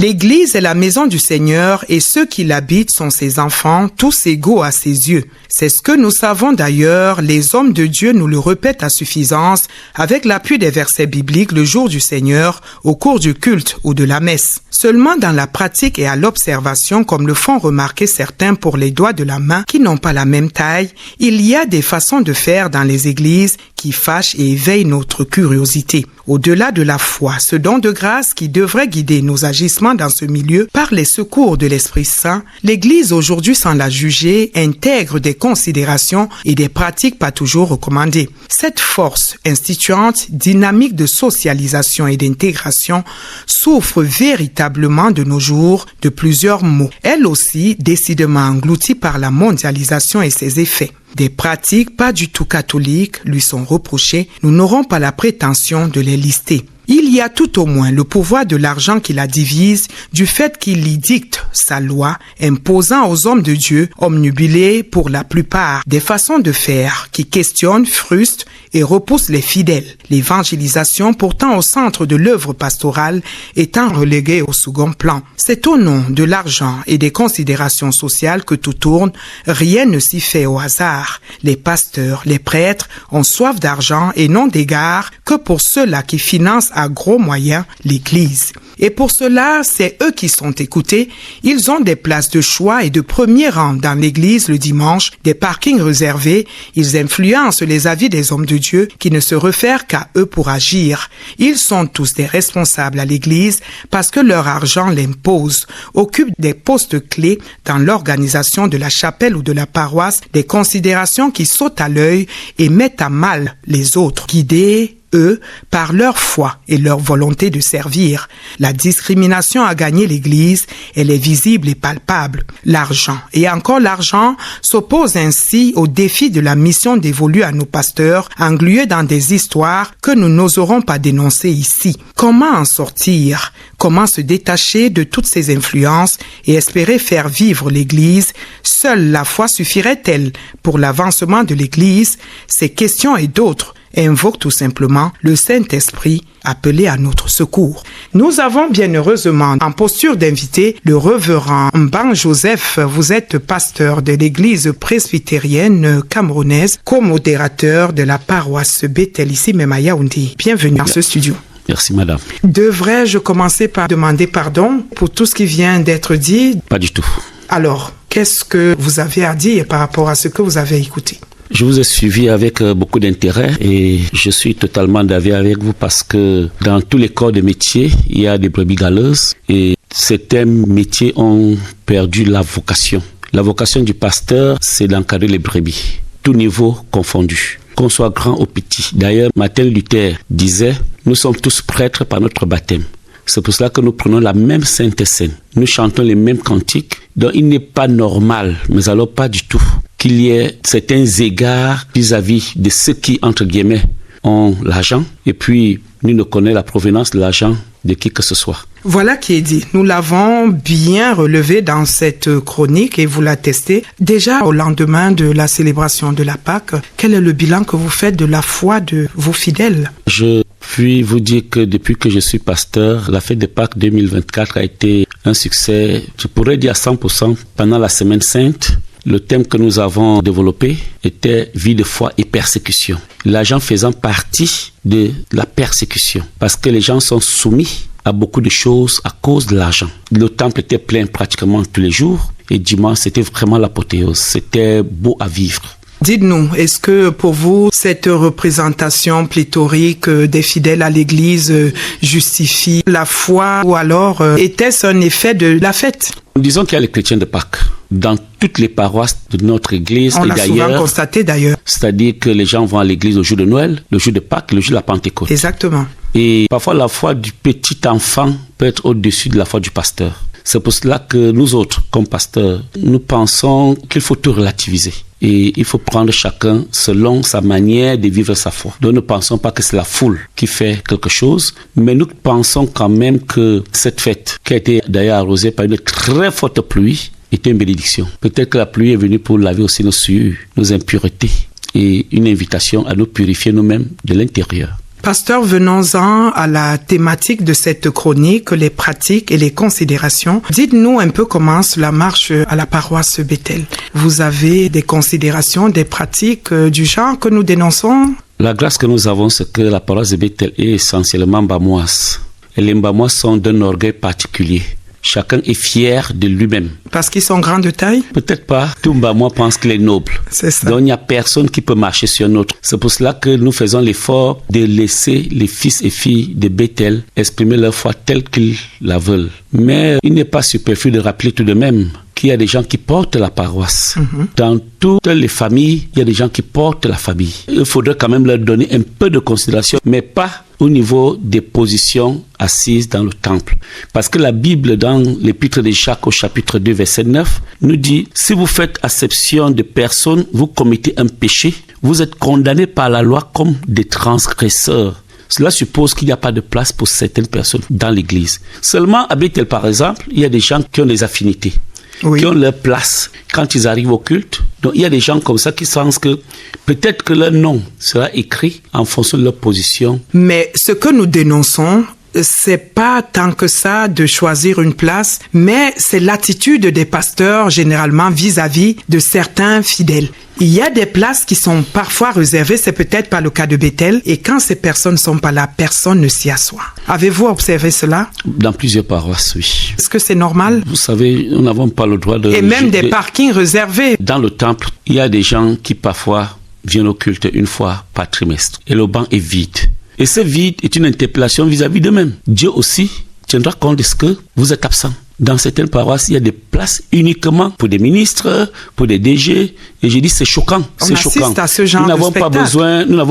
L'Église est la maison du Seigneur et ceux qui l'habitent sont ses enfants, tous égaux à ses yeux. C'est ce que nous savons d'ailleurs, les hommes de Dieu nous le répètent à suffisance avec l'appui des versets bibliques le jour du Seigneur, au cours du culte ou de la messe. Seulement dans la pratique et à l'observation, comme le font remarquer certains pour les doigts de la main qui n'ont pas la même taille, il y a des façons de faire dans les églises qui fâchent et éveillent notre curiosité. Au-delà de la foi, ce don de grâce qui devrait guider nos agissements dans ce milieu par les secours de l'Esprit Saint, l'Église aujourd'hui, sans la juger, intègre des considérations et des pratiques pas toujours recommandées. Cette force instituante, dynamique de socialisation et d'intégration, souffre véritablement de nos jours de plusieurs maux. Elle aussi, décidément engloutie par la mondialisation et ses effets. Des pratiques pas du tout catholiques lui sont reprochées, nous n'aurons pas la prétention de les lister. Il y a tout au moins le pouvoir de l'argent qui la divise, du fait qu'il y dicte sa loi, imposant aux hommes de Dieu, omnubilés pour la plupart, des façons de faire qui questionnent, frustrent et repoussent les fidèles. L'évangélisation, pourtant au centre de l'œuvre pastorale, étant reléguée au second plan. C'est au nom de l'argent et des considérations sociales que tout tourne, rien ne s'y fait au hasard. Les pasteurs, les prêtres ont soif d'argent et non d'égard que pour ceux-là qui financent à gros moyens l'Église. Et pour cela, c'est eux qui sont écoutés. Ils ont des places de choix et de premier rang dans l'Église le dimanche, des parkings réservés. Ils influencent les avis des hommes de Dieu qui ne se réfèrent qu'à eux pour agir. Ils sont tous des responsables à l'Église parce que leur argent l'impose, occupent des postes clés dans l'organisation de la chapelle ou de la paroisse, des considérations qui sautent à l'œil et mettent à mal les autres. Guidés, eux, par leur foi et leur volonté de servir. La discrimination a gagné l'Église, elle est visible et palpable. L'argent, et encore l'argent, s'oppose ainsi au défi de la mission dévolue à nos pasteurs, englués dans des histoires que nous n'oserons pas dénoncer ici. Comment en sortir? Comment se détacher de toutes ces influences et espérer faire vivre l'Église? Seule la foi suffirait-elle pour l'avancement de l'Église? Ces questions et d'autres invoque tout simplement le Saint-Esprit appelé à notre secours. Nous avons bien heureusement en posture d'invité le révérend Mbang Joseph. Vous êtes pasteur de l'église presbytérienne camerounaise, co-modérateur de la paroisse Bethel ici même à Yaoundé. Bienvenue dans ce studio. Merci madame. Devrais-je commencer par demander pardon pour tout ce qui vient d'être dit? Pas du tout. Alors, qu'est-ce que vous avez à dire par rapport à ce que vous avez écouté? Je vous ai suivi avec beaucoup d'intérêt et je suis totalement d'avis avec vous parce que dans tous les corps de métier, il y a des brebis galeuses et certains métiers ont perdu la vocation. La vocation du pasteur, c'est d'encadrer les brebis, tout niveau confondu, qu'on soit grand ou petit. D'ailleurs, Martin Luther disait, nous sommes tous prêtres par notre baptême. C'est pour cela que nous prenons la même Sainte Seine. Nous chantons les mêmes cantiques. Donc il n'est pas normal, mais alors pas du tout, qu'il y ait certains égards vis-à-vis de ceux qui, entre guillemets, ont l'argent. Et puis, nous ne connaissons la provenance de l'argent de qui que ce soit. Voilà qui est dit. Nous l'avons bien relevé dans cette chronique et vous l'attestez. Déjà, au lendemain de la célébration de la Pâque, quel est le bilan que vous faites de la foi de vos fidèles? Je puis vous dire que depuis que je suis pasteur, la fête de Pâques 2024 a été un succès, je pourrais dire à 100%. Pendant la Semaine Sainte, le thème que nous avons développé était vie de foi et persécution. L'argent faisant partie de la persécution parce que les gens sont soumis à beaucoup de choses à cause de l'argent. Le temple était plein pratiquement tous les jours et dimanche c'était vraiment l'apothéose. C'était beau à vivre. Dites-nous, est-ce que pour vous, cette représentation pléthorique des fidèles à l'Église justifie la foi ou alors était-ce un effet de la fête? Disons qu'il y a les chrétiens de Pâques dans toutes les paroisses de notre Église. On l'a souvent constaté d'ailleurs. C'est-à-dire que les gens vont à l'Église le jour de Noël, le jour de Pâques, le jour de la Pentecôte. Exactement. Et parfois la foi du petit enfant peut être au-dessus de la foi du pasteur. C'est pour cela que nous autres, comme pasteurs, nous pensons qu'il faut tout relativiser. Et il faut prendre chacun selon sa manière de vivre sa foi. Donc nous ne pensons pas que c'est la foule qui fait quelque chose, mais nous pensons quand même que cette fête, qui a été d'ailleurs arrosée par une très forte pluie, était une bénédiction. Peut-être que la pluie est venue pour laver aussi nos souillures, nos impuretés, et une invitation à nous purifier nous-mêmes de l'intérieur. Pasteur, venons-en à la thématique de cette chronique, les pratiques et les considérations. Dites-nous un peu comment cela marche à la paroisse Bethel. Vous avez des considérations, des pratiques du genre que nous dénonçons? La grâce que nous avons, c'est que la paroisse de Bethel est essentiellement bamoise. Et les bamoises sont d'un orgueil particulier. Chacun est fier de lui-même. Parce qu'ils sont grands de taille? Peut-être pas. Tout Mbamois pense qu'il est noble. C'est ça. Donc il n'y a personne qui peut marcher sur un autre. C'est pour cela que nous faisons l'effort de laisser les fils et filles de Bethel exprimer leur foi telle qu'ils la veulent. Mais il n'est pas superflu de rappeler tout de même qu'il y a des gens qui portent la paroisse. Dans toutes les familles, il y a des gens qui portent la famille. Il faudrait quand même leur donner un peu de considération, mais pas au niveau des positions assises dans le temple. Parce que la Bible, dans l'épître de Jacques au chapitre 2, verset 9, nous dit, si vous faites acception de personnes, vous commettez un péché, vous êtes condamnés par la loi comme des transgresseurs. Cela suppose qu'il n'y a pas de place pour certaines personnes dans l'église. Seulement, à Bethel, par exemple, il y a des gens qui ont des affinités. Qui ont leur place quand ils arrivent au culte. Donc il y a des gens comme ça qui pensent que peut-être que leur nom sera écrit en fonction de leur position. Mais ce que nous dénonçons, c'est pas tant que ça de choisir une place, mais c'est l'attitude des pasteurs généralement vis-à-vis de certains fidèles. Il y a des places qui sont parfois réservées, c'est peut-être pas le cas de Bethel, et quand ces personnes ne sont pas là, personne ne s'y assoit. Avez-vous observé cela? Dans plusieurs paroisses, oui. Est-ce que c'est normal? Vous savez, nous n'avons pas le droit de... Et même des parkings réservés. Dans le temple, il y a des gens qui parfois viennent au culte une fois par trimestre, et le banc est vide. Et ce vide est une interpellation vis-à-vis d'eux-mêmes. Dieu aussi tiendra compte de ce que vous êtes absent. Dans certaines paroisses, il y a des places uniquement pour des ministres, pour des DG. Et j'ai dit, c'est choquant. C'est choquant. À ce genre nous n'avons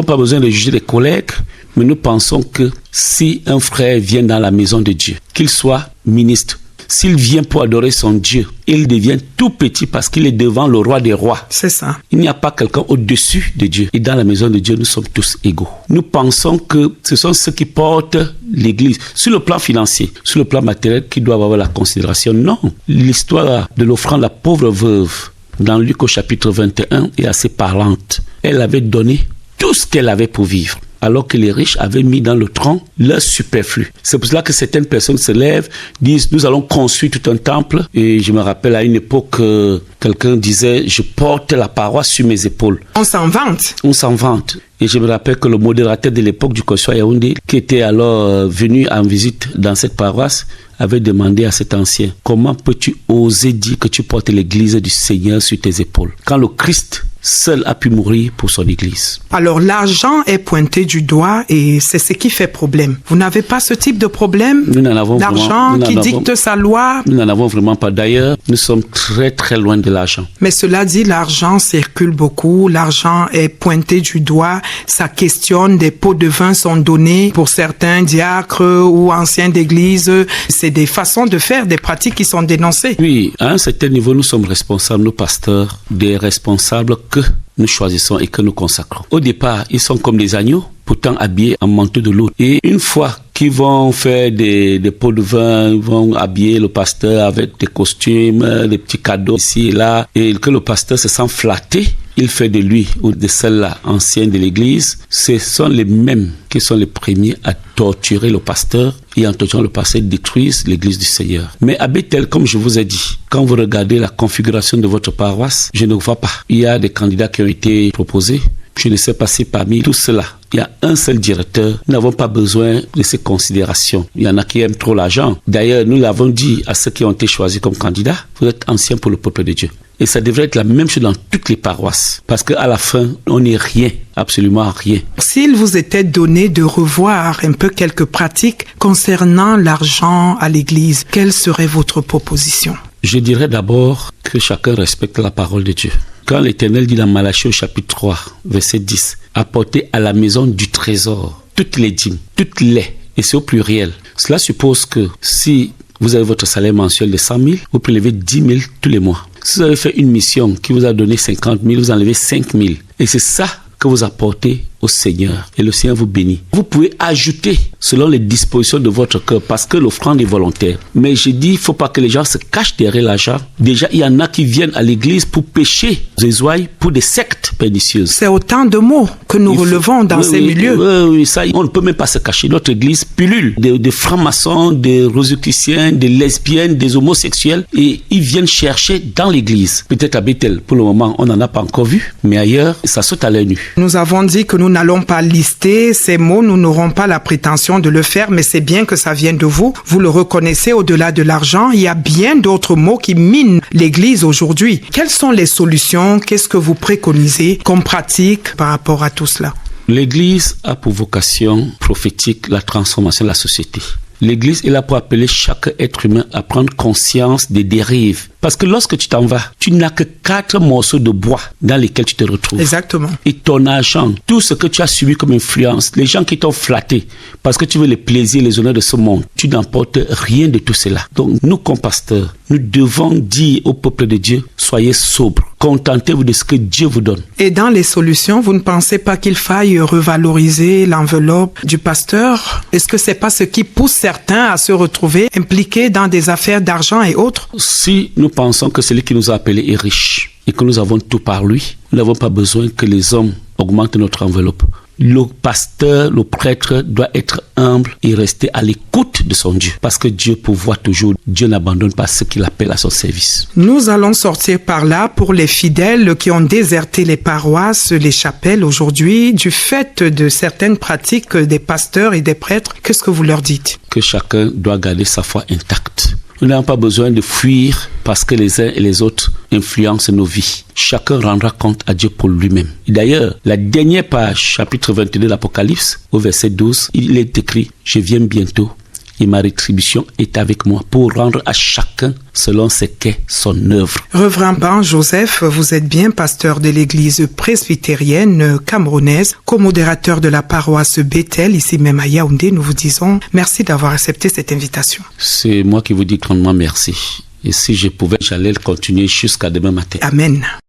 pas besoin de juger les collègues, mais nous pensons que si un frère vient dans la maison de Dieu, qu'il soit ministre, s'il vient pour adorer son Dieu, il devient tout petit parce qu'il est devant le roi des rois. C'est ça. Il n'y a pas quelqu'un au-dessus de Dieu. Et dans la maison de Dieu, nous sommes tous égaux. Nous pensons que ce sont ceux qui portent l'Église. Sur le plan financier, sur le plan matériel, qui doivent avoir la considération. Non. L'histoire de l'offrande, la pauvre veuve, dans Luc au chapitre 21, est assez parlante. Elle avait donné tout ce qu'elle avait pour vivre, alors que les riches avaient mis dans le tronc leur superflu. C'est pour cela que certaines personnes se lèvent, disent, nous allons construire tout un temple. Et je me rappelle à une époque, quelqu'un disait, je porte la paroisse sur mes épaules. On s'en vante. On s'en vante. Et je me rappelle que le modérateur de l'époque du Consulat Yaoundé, qui était alors venu en visite dans cette paroisse, avait demandé à cet ancien, comment peux-tu oser dire que tu portes l'église du Seigneur sur tes épaules, quand le Christ seul a pu mourir pour son église? Alors l'argent est pointé du doigt et c'est ce qui fait problème. Vous n'avez pas ce type de problème? Nous n'en avons l'argent qui dicte sa loi? Nous n'en avons vraiment pas. D'ailleurs, nous sommes très très loin de l'argent. Mais cela dit, l'argent circule beaucoup, l'argent est pointé du doigt, ça questionne, des pots de vin sont donnés pour certains diacres ou anciens d'église. C'est des façons de faire, des pratiques qui sont dénoncées. Oui, à un certain niveau, nous sommes responsables, nos pasteurs, des responsables que nous choisissons et que nous consacrons. Au départ, ils sont comme des agneaux, pourtant habillés en manteau de l'eau. Et une fois qu'ils vont faire des pots de vin, ils vont habiller le pasteur avec des costumes, des petits cadeaux ici et là, et que le pasteur se sent flatté, il fait de lui ou de celle-là ancienne de l'église. Ce sont les mêmes qui sont les premiers à torturer le pasteur et en torturant le pasteur détruisent l'église du Seigneur. Mais à Bethel, comme je vous ai dit, quand vous regardez la configuration de votre paroisse, je ne vois pas. Il y a des candidats qui ont été proposés. Je ne sais pas si parmi tout cela, il y a un seul directeur. Nous n'avons pas besoin de ces considérations. Il y en a qui aiment trop l'argent. D'ailleurs, nous l'avons dit à ceux qui ont été choisis comme candidats, vous êtes anciens pour le peuple de Dieu. Et ça devrait être la même chose dans toutes les paroisses. Parce qu'à la fin, on n'est rien, absolument rien. S'il vous était donné de revoir un peu quelques pratiques concernant l'argent à l'église, quelle serait votre proposition? Je dirais d'abord que chacun respecte la parole de Dieu. Quand l'Éternel dit dans Malachie au chapitre 3, verset 10, « Apportez à la maison du trésor toutes les dîmes, toutes les, et c'est au pluriel. » Cela suppose que si vous avez votre salaire mensuel de 100 000, vous prélevez 10 000 tous les mois. Si vous avez fait une mission qui vous a donné 50 000, vous enlevez 5 000. Et c'est ça que vous apportez au Seigneur et le Seigneur vous bénit. Vous pouvez ajouter selon les dispositions de votre cœur parce que l'offrande est volontaire. Mais je dis, il ne faut pas que les gens se cachent derrière l'argent. Déjà, il y en a qui viennent à l'église pour pécher, pour des sectes pernicieuses. C'est autant de mots que nous relevons dans ces milieux. Oui, ça, on ne peut même pas se cacher. Notre église pullule des francs-maçons, des rosicruciens, des lesbiennes, des homosexuels. Et ils viennent chercher dans l'église. Peut-être à Bethel, pour le moment, on n'en a pas encore vu. Mais ailleurs, ça saute à l'œil nu. Nous avons dit que nous n'allons pas lister ces mots. Nous n'aurons pas la prétention de le faire. Mais c'est bien que ça vienne de vous. Vous le reconnaissez, au-delà de l'argent. Il y a bien d'autres mots qui minent l'église aujourd'hui. Quelles sont les solutions? Qu'est-ce que vous préconisez comme pratique par rapport à tout cela? L'Église a pour vocation prophétique la transformation de la société. L'Église est là pour appeler chaque être humain à prendre conscience des dérives. Parce que lorsque tu t'en vas, tu n'as que 4 morceaux de bois dans lesquels tu te retrouves. Exactement. Et ton argent, tout ce que tu as subi comme influence, les gens qui t'ont flatté, parce que tu veux les plaisirs, les honneurs de ce monde, tu n'emportes rien de tout cela. Donc nous, comme pasteurs, nous devons dire au peuple de Dieu, soyez sobres, contentez-vous de ce que Dieu vous donne. Et dans les solutions, vous ne pensez pas qu'il faille revaloriser l'enveloppe du pasteur? Est-ce que c'est pas ce qui pousse certains à se retrouver impliqués dans des affaires d'argent et autres? Si nous pensons que celui qui nous a appelés est riche et que nous avons tout par lui, nous n'avons pas besoin que les hommes augmentent notre enveloppe. Le pasteur, le prêtre doit être humble et rester à l'écoute de son Dieu. Parce que Dieu pourvoit toujours. Dieu n'abandonne pas ceux qu'il appelle à son service. Nous allons sortir par là pour les fidèles qui ont déserté les paroisses, les chapelles aujourd'hui, du fait de certaines pratiques des pasteurs et des prêtres. Qu'est-ce que vous leur dites? Que chacun doit garder sa foi intacte. Nous n'avons pas besoin de fuir parce que les uns et les autres influencent nos vies. Chacun rendra compte à Dieu pour lui-même. D'ailleurs, la dernière page, chapitre 22 de l'Apocalypse, au verset 12, il est écrit « Je viens bientôt et ma rétribution est avec moi pour rendre à chacun selon ce qu'est son œuvre. » Reverend Ben Joseph, vous êtes bien pasteur de l'église presbytérienne camerounaise, co-modérateur de la paroisse Bethel, ici même à Yaoundé. Nous vous disons merci d'avoir accepté cette invitation. C'est moi qui vous dis grandement merci. Et si je pouvais, j'allais le continuer jusqu'à demain matin. Amen.